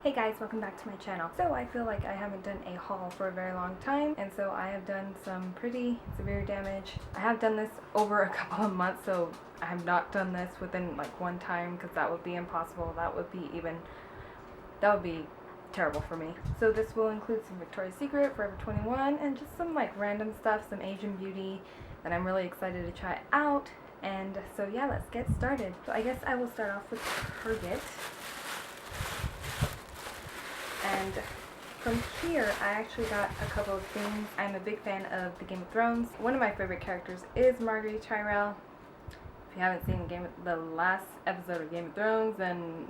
Hey guys, welcome back to my channel. So I feel like I haven't done a haul for a very long time, and so I have done some pretty severe damage. I have done this over a couple of months, so I have not done this within like one time because that would be impossible. That would be terrible for me. So this will include some Victoria's Secret, Forever 21, and just some like random stuff, some Asian beauty that I'm really excited to try out. And so yeah, let's get started. So I guess I will start off with Target. And from here, I actually got a couple of things. I'm a big fan of the Game of Thrones. One of my favorite characters is Margaery Tyrell. If you haven't seen the last episode of Game of Thrones, then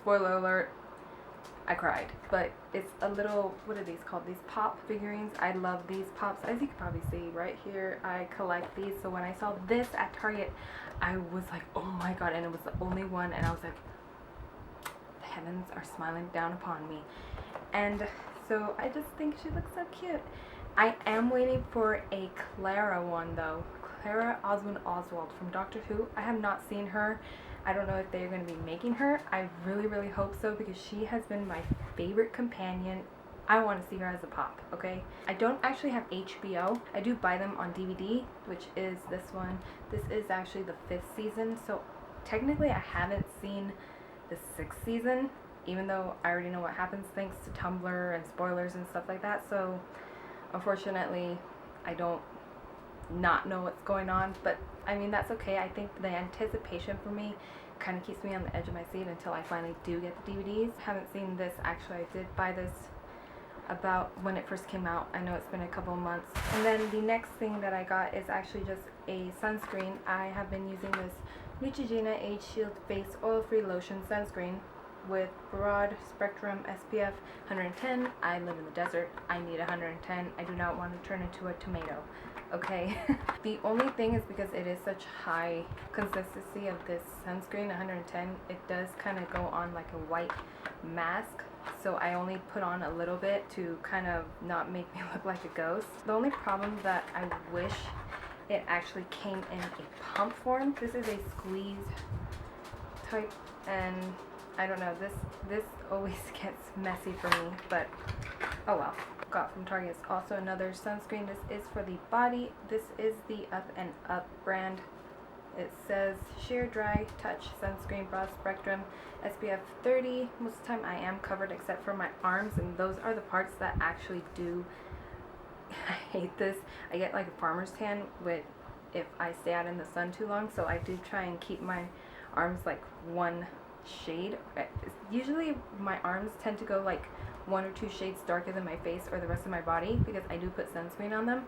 spoiler alert, I cried. But it's a little, what are these called? These pop figurines. I love these pops. As you can probably see right here, I collect these. So when I saw this at Target, I was like, oh my god, and it was the only one, and I was like, heavens are smiling down upon me. And so I just think she looks so cute. I am waiting for a Clara one though. Clara Oswald from Doctor Who. I have not seen her. I don't know if they're going to be making her. I really hope so because she has been my favorite companion. I want to see her as a pop, okay? I don't actually have HBO. I do buy them on DVD, which is this one. This is actually the 5th season, so technically I haven't seen the 6th season, even though I already know what happens thanks to Tumblr and spoilers and stuff like that. So unfortunately I don't not know what's going on, but I mean that's okay. I think the anticipation for me kind of keeps me on the edge of my seat until I finally do get the DVDs. I haven't seen this actually. I did buy this about when it first came out. I know it's been a couple of months. And then the next thing that I got is actually just a sunscreen. I have been using this Neutrogena Age Shield Face Oil-Free Lotion Sunscreen with broad spectrum SPF 110. I live in the desert. I need 110. I do not want to turn into a tomato. Okay. The only thing is because it is such high consistency of this sunscreen, 110, it does kind of go on like a white mask. So I only put on a little bit to kind of not make me look like a ghost. The only problem that I wish it actually came in a pump form. This is a squeeze type, and I don't know, this always gets messy for me, but oh well. Got from Target also another sunscreen. This is for the body. This is the Up and Up brand. It says Sheer Dry Touch Sunscreen Broad Spectrum SPF 30. Most of the time I am covered except for my arms, and those are the parts that actually do. I hate this. I get like a farmer's tan if I stay out in the sun too long, so I do try and keep my arms like one shade. Usually my arms tend to go like 1 or 2 shades darker than my face or the rest of my body because I do put sunscreen on them,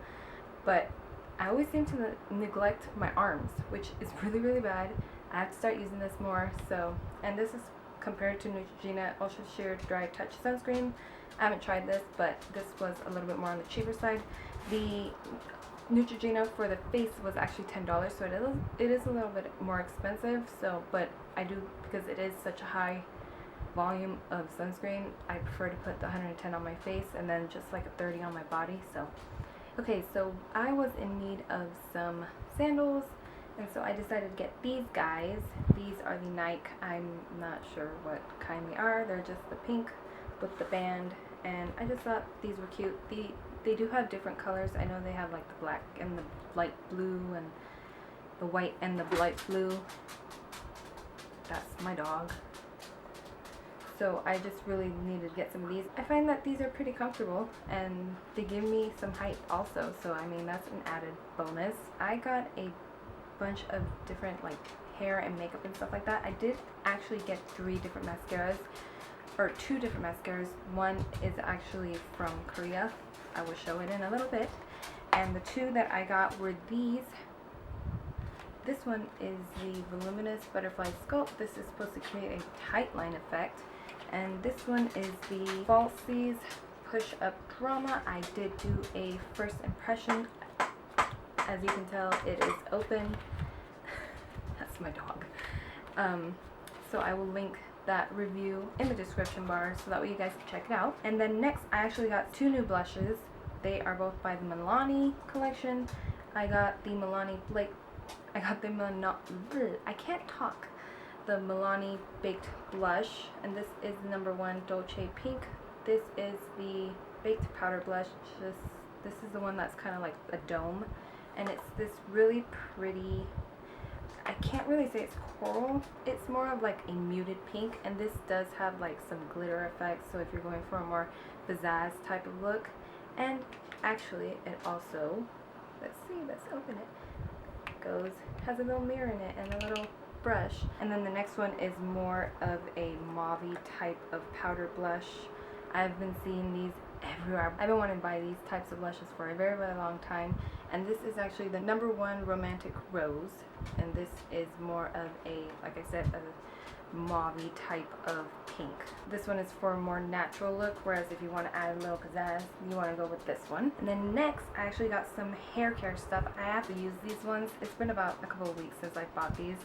but I always seem to neglect my arms, which is really bad. I have to start using this more. So, and this is compared to Neutrogena Ultra Sheer Dry Touch Sunscreen. I haven't tried this, but this was a little bit more on the cheaper side. The Neutrogena for the face was actually $10, so it is a little bit more expensive. So, but I do, because it is such a high volume of sunscreen, I prefer to put the 110 on my face and then just like a 30 on my body. So, okay, so I was in need of some sandals, and so I decided to get these guys. These are the Nike. I'm not sure what kind they are. They're just the pink with the band, and I just thought these were cute. They do have different colors. I know they have like the black and the light blue and the white and the light blue. That's my dog. So I just really needed to get some of these. I find that these are pretty comfortable and they give me some height also. So I mean, that's an added bonus. I got a bunch of different like hair and makeup and stuff like that. I did actually get 3 different mascaras, or 2 different mascaras. One is actually from Korea. I will show it in a little bit. And the 2 that I got were these. This one is the Voluminous Butterfly Sculpt. This is supposed to create a tight line effect. And this one is the Falsies Push Up Drama. I did do a first impression. As you can tell, it is open. That's my dog. So I will link that review in the description bar so that way you guys can check it out. And then next, I actually got 2 new blushes. They are both by the Milani collection. I got the Milani Blake. I got the I can't talk. the Milani Baked Blush, and this is the number 1 Dolce Pink. This is the Baked Powder Blush. This is the one that's kind of like a dome, and it's this really pretty, I can't really say it's coral, it's more of like a muted pink, and this does have like some glitter effects, so if you're going for a more pizzazz type of look. And actually it also, let's open it, has a little mirror in it and a little brush. And then the next one is more of a mauve-y type of powder blush. I've been seeing these everywhere. I've been wanting to buy these types of blushes for a very, very long time, and this is actually the number 1 Romantic Rose, and this is more of a, like I said, a mauve-y type of pink. This one is for a more natural look, whereas if you want to add a little pizzazz, you want to go with this one. And then next, I actually got some hair care stuff. I have to use these ones. It's been about a couple of weeks since I bought these,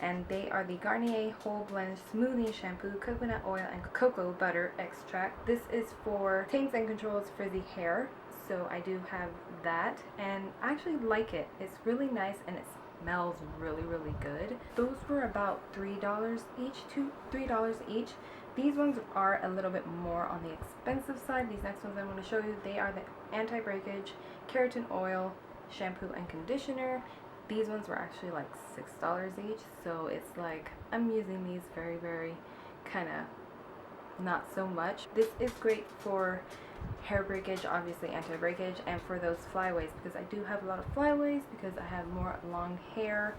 and they are the Garnier Whole Blend Smoothing Shampoo, Coconut Oil, and Cocoa Butter Extract. This is for tames and controls frizzy hair, so I do have that, and I actually like it. It's really nice, and it smells really, really good. Those were about $3 each. These ones are a little bit more on the expensive side. These next ones I'm going to show you, they are the anti-breakage keratin oil shampoo and conditioner. These ones were actually like $6 each, so it's like I'm using these very, very kind of not so much. This is great for hair breakage, obviously anti-breakage, and for those flyaways, because I do have a lot of flyaways because I have more long hair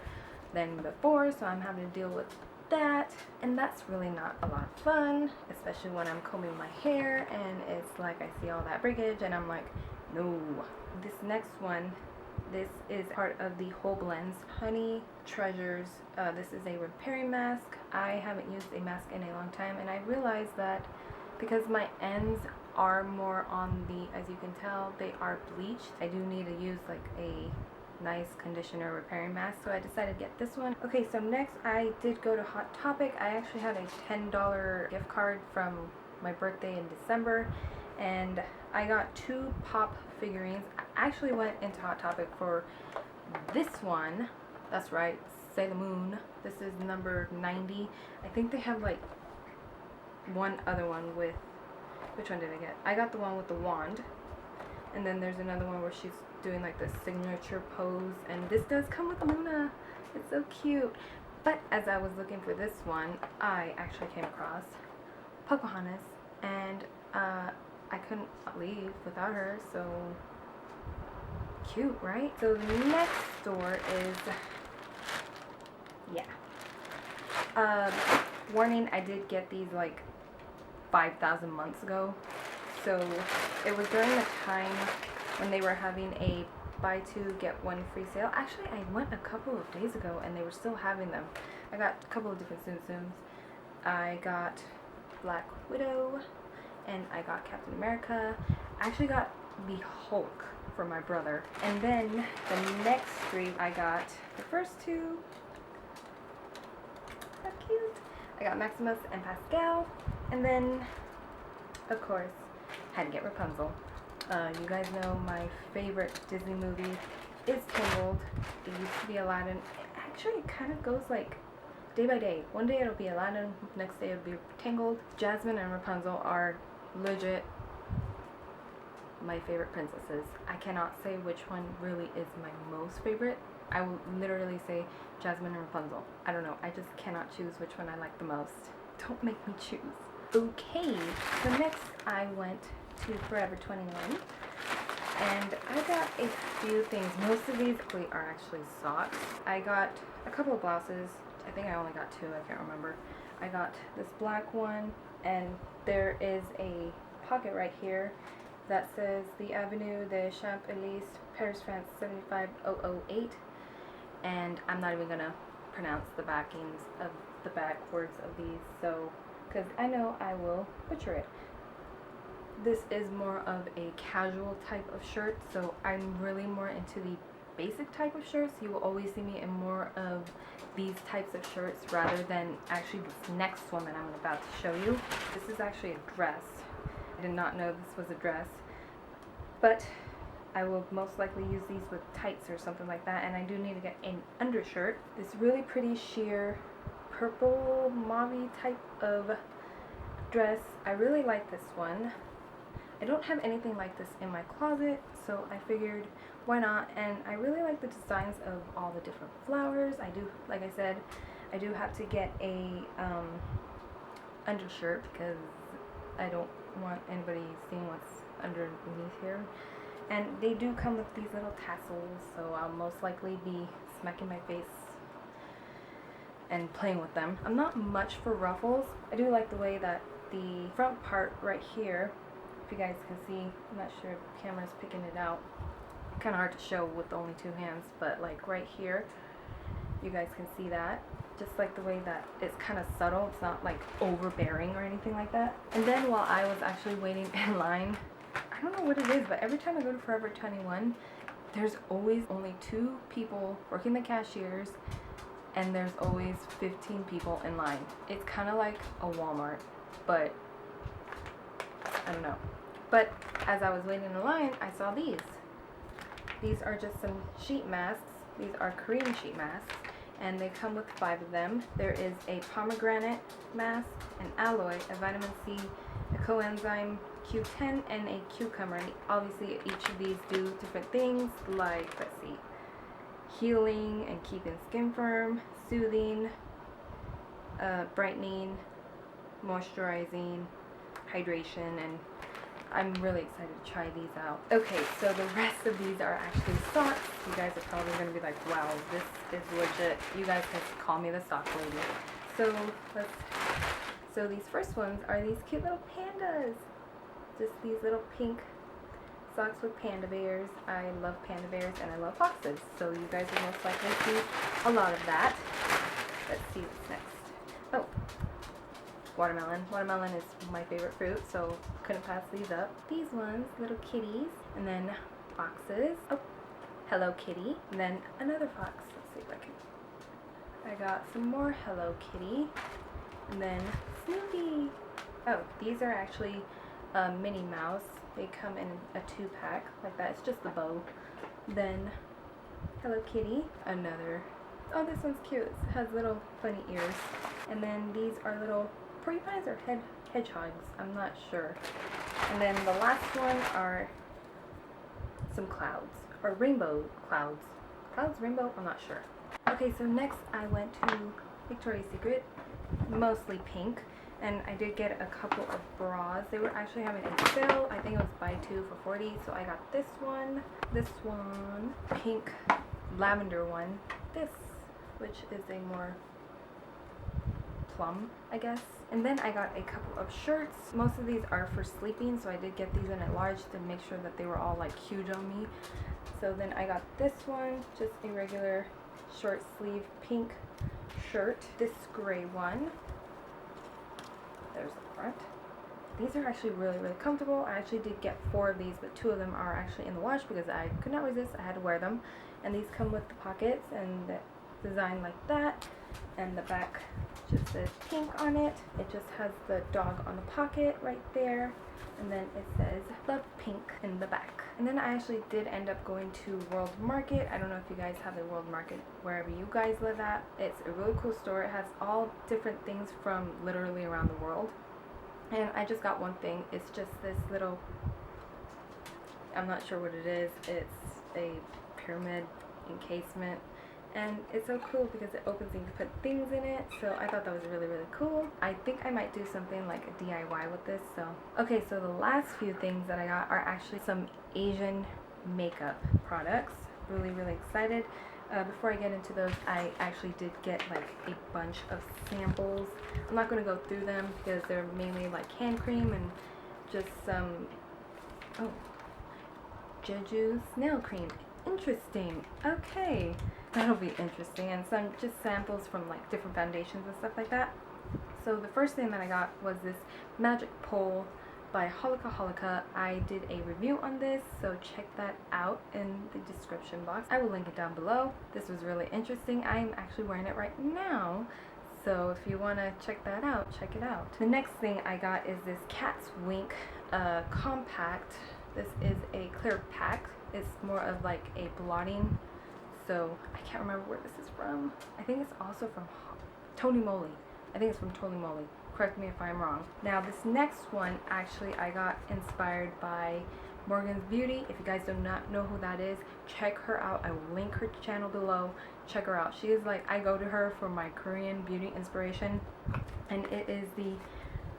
than before, so I'm having to deal with that, and that's really not a lot of fun, especially when I'm combing my hair and it's like I see all that breakage and I'm like, no. This next one, this is part of the Whole Blends Honey Treasures. This is a repairing mask. I haven't used a mask in a long time, and I realized that because my ends are more on the, as you can tell, they are bleached, I do need to use like a nice conditioner repairing mask, so I decided to get this one. Okay, so next I did go to Hot Topic. I actually had a $10 gift card from my birthday in December, and I got 2 pop figurines. I actually went into Hot Topic for this one. That's right, Sailor Moon. This is number 90. I think they have like one other one with, which one did I get? I got the one with the wand, and then there's another one where she's doing like this signature pose, and this does come with Luna. It's so cute. But as I was looking for this one, I actually came across Pocahontas, and I couldn't leave without her, so cute, right? So the next store is, warning, I did get these like 5,000 months ago, so it was during the time when they were having a buy 2 get 1 free sale. Actually, I went a couple of days ago and they were still having them. I got a couple of different Tsum Tsums. I got Black Widow, and I got Captain America. I actually got the Hulk for my brother. And then the next 3, I got the first 2. How cute. I got Maximus and Pascal. And then, of course, had to get Rapunzel. You guys know my favorite Disney movie is Tangled. It used to be Aladdin. Actually, it kind of goes like day by day. One day it'll be Aladdin, next day it'll be Tangled. Jasmine and Rapunzel are legit my favorite princesses. I cannot say which one really is my most favorite. I will literally say Jasmine and Rapunzel. I don't know. I just cannot choose which one I like the most. Don't make me choose. Okay, so next I went to Forever 21, and I got a few things. Most of these are actually socks. I got a couple of blouses. I think I only got 2, I can't remember. I got this black one, and there is a pocket right here that says the Avenue de Champs-Élysées, Paris, France 75008, and I'm not even gonna pronounce the backings of the backwards of these, so because I know I will butcher it. This is more of a casual type of shirt, so I'm really more into the basic type of shirts. You will always see me in more of these types of shirts rather than actually this next one that I'm about to show you. This is actually a dress. I did not know this was a dress, but I will most likely use these with tights or something like that, and I do need to get an undershirt. This really pretty sheer purple mauve type of dress. I really like this one. I don't have anything like this in my closet, so I figured why not. And I really like the designs of all the different flowers. I do, like I said, I do have to get a undershirt because I don't want anybody seeing what's underneath here. And they do come with these little tassels, so I'll most likely be smacking my face and playing with them. I'm not much for ruffles. I do like the way that the front part right here, if you guys can see, I'm not sure if the camera's picking it out. Kind of hard to show with only two hands, but like right here, you guys can see that. Just like the way that it's kind of subtle, it's not like overbearing or anything like that. And then while I was actually waiting in line, I don't know what it is, but every time I go to Forever 21, there's always only 2 people working the cashiers, and there's always 15 people in line. It's kind of like a Walmart, but I don't know. But as I was waiting in line, I saw these. These are just some sheet masks. These are Korean sheet masks, and they come with 5 of them. There is a pomegranate mask, an aloe, a vitamin C, a coenzyme Q10, and a cucumber. And obviously each of these do different things, like, let's see, healing and keeping skin firm, soothing, brightening, moisturizing, hydration, and I'm really excited to try these out. Okay, so the rest of these are actually socks. You guys are probably going to be like, wow, this is legit. You guys can call me the sock lady. So these first ones are these cute little pandas. Just these little pink socks with panda bears. I love panda bears and I love foxes. So you guys will most likely see a lot of that. Let's see what's next. Oh, watermelon. Watermelon is my favorite fruit, so couldn't pass these up. These ones, little kitties, and then foxes. Oh, Hello Kitty, and then another fox. Let's see if I can. I got some more Hello Kitty, and then Snoopy. Oh, these are actually Minnie Mouse. They come in a 2-pack like that. It's just the bow. Then Hello Kitty, another. Oh, this one's cute. It has little funny ears. And then these are little porcupines or hedgehogs. I'm not sure. And then the last one are some clouds, or rainbow clouds. Clouds, rainbow, I'm not sure. Okay, so next I went to Victoria's Secret, mostly pink, and I did get a couple of bras. They were actually having a sale. I think it was buy 2 for 40, so I got this one, pink lavender one, this, which is a more plum, I guess. And then I got a couple of shirts. Most of these are for sleeping, so I did get these in a large to make sure that they were all like huge on me. So then I got this one, just a regular short sleeve pink shirt. This gray one. There's the front. These are actually really, really comfortable. I actually did get 4 of these, but 2 of them are actually in the wash because I could not resist. I had to wear them. And these come with the pockets and the design like that. And the back just says pink on it. It just has the dog on the pocket right there. And then it says Love Pink in the back. And then I actually did end up going to World Market. I don't know if you guys have a World Market wherever you guys live at. It's a really cool store. It has all different things from literally around the world. And I just got one thing. It's just this little, I'm not sure what it is. It's a pyramid encasement. And it's so cool because it opens and you can put things in it. So I thought that was really, really cool. I think I might do something like a DIY with this. So, okay, so the last few things that I got are actually some Asian makeup products. Really, really excited. Before I get into those, I actually did get like a bunch of samples. I'm not going to go through them because they're mainly like hand cream and just some, Jeju snail cream. Interesting. Okay. That'll be interesting. And some just samples from like different foundations and stuff like that. So the first thing that I got was this Magic Pole by Holika. I did a review on this, so check that out in the description box. I will link it down below. This was really interesting. I'm actually wearing it right now. So if you want to check that out, check it out. The next thing I got is this Cat's Wink compact. This is a clear pack. It's more of like a blotting. So I can't remember where this is from. I think it's also from Tony Moly. I think it's from Tony Moly. Correct me if I'm wrong. Now this next one, actually I got inspired by Morgan's Beauty. If you guys do not know who that is, check her out. I will link her channel below. Check her out. She is like, I go to her for my Korean beauty inspiration, and it is the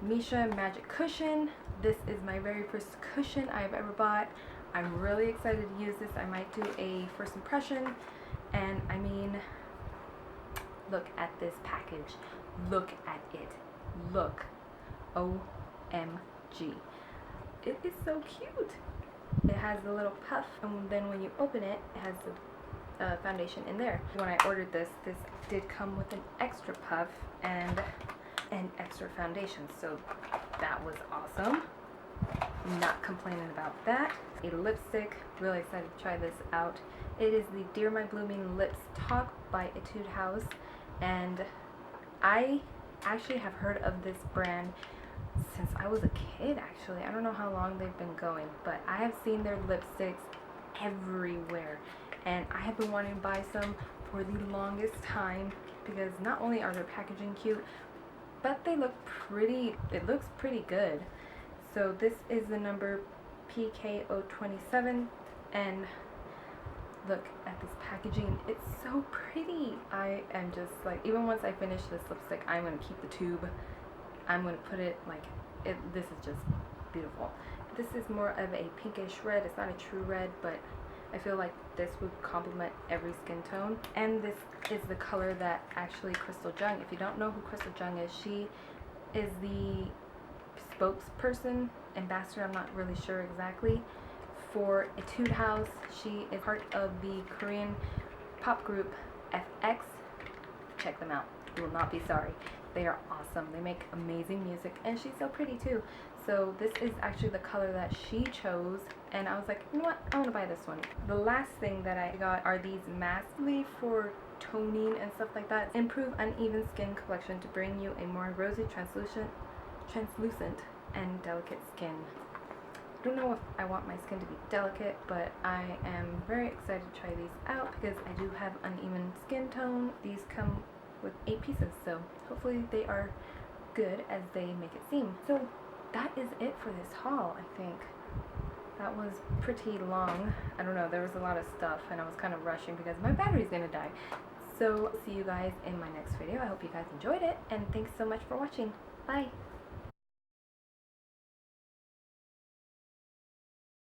Misha Magic Cushion. This is my very first cushion I've ever bought. I'm really excited to use this. I might do a first impression, and I mean, look at this package. Look at it. Look. OMG. It is so cute. It has the little puff, and then when you open it, it has the foundation in there. When I ordered this, this did come with an extra puff and an extra foundation, so that was awesome. Not complaining about that. A lipstick, really excited to try this out. It is the Dear My Blooming Lips Talk by Etude House, and I actually have heard of this brand since I was a kid. Actually, I don't know how long they've been going, but I have seen their lipsticks everywhere, and I have been wanting to buy some for the longest time, because not only are their packaging cute, but they look pretty, it looks pretty good. So this is the number PKO27, and look at this packaging. It's so pretty. I am just like, even once I finish this lipstick, I'm going to keep the tube. I'm going to put it like, this is just beautiful. This is more of a pinkish red. It's not a true red, but I feel like this would complement every skin tone. And this is the color that actually Crystal Jung, if you don't know who Crystal Jung is, she is the spokesperson, ambassador, I'm not really sure exactly, for Etude House. She is part of the Korean pop group FX. Check them out. You will not be sorry. They are awesome. They make amazing music, and she's so pretty too. So this is actually the color that she chose, and I was like, you know what, I want to buy this one. The last thing that I got are these masks for toning and stuff like that. Improve uneven skin complexion to bring you a more rosy, translucent and delicate skin. I don't know if I want my skin to be delicate, but I am very excited to try these out because I do have uneven skin tone. These come with 8 pieces, so hopefully they are good as they make it seem. So that is it for this haul. I think that was pretty long. I don't know, there was a lot of stuff and I was kind of rushing because my battery's gonna die. So see you guys in my next video. I hope you guys enjoyed it, and thanks so much for watching. Bye.